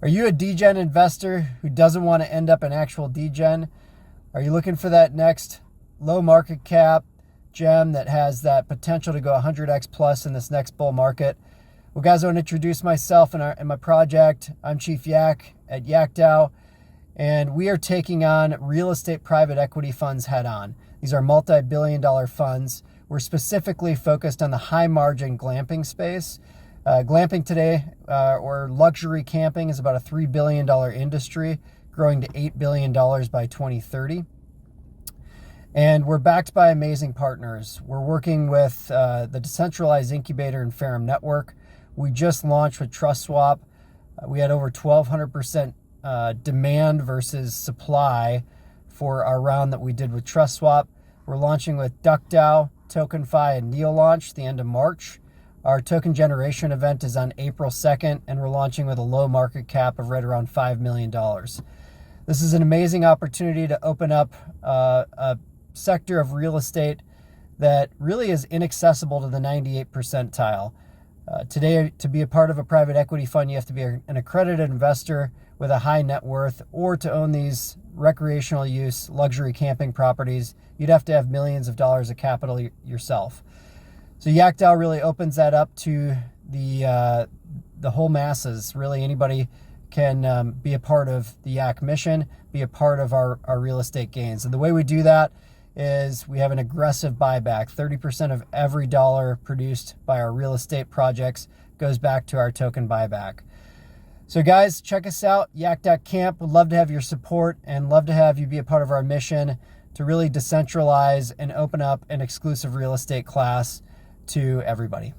Are you a degen investor who doesn't want to end up an actual degen? Are you looking for that next low market cap gem that has that potential to go 100x plus in this next bull market? Well, guys, I want to introduce myself and my project. I'm ChiefYak at YakDAO, and we are taking on real estate private equity funds head on. These are multi-billion-dollar funds. We're specifically focused on the high-margin glamping space. Glamping today, or luxury camping, is about a $3 billion industry, growing to $8 billion by 2030. And we're backed by amazing partners. We're working with the decentralized incubator and Ferrum Network. We just launched with TrustSwap. We had over 1,200% demand versus supply for our round that we did with TrustSwap. We're launching with YakDAO, TokenFi, and NeoLaunch the end of March. Our token generation event is on April 2nd, and we're launching with a low market cap of right around $5 million. This is an amazing opportunity to open up a sector of real estate that really is inaccessible to the 98th percentile. Today, to be a part of a private equity fund, you have to be an accredited investor with a high net worth, or to own these recreational use luxury camping properties, you'd have to have millions of dollars of capital yourself. So YakDAO really opens that up to the whole masses. Really, anybody can be a part of the Yak mission, be a part of our real estate gains. And the way we do that is we have an aggressive buyback. 30% of every dollar produced by our real estate projects goes back to our token buyback. So guys, check us out, yak.camp. Would love to have your support and love to have you be a part of our mission to really decentralize and open up an exclusive real estate class to everybody.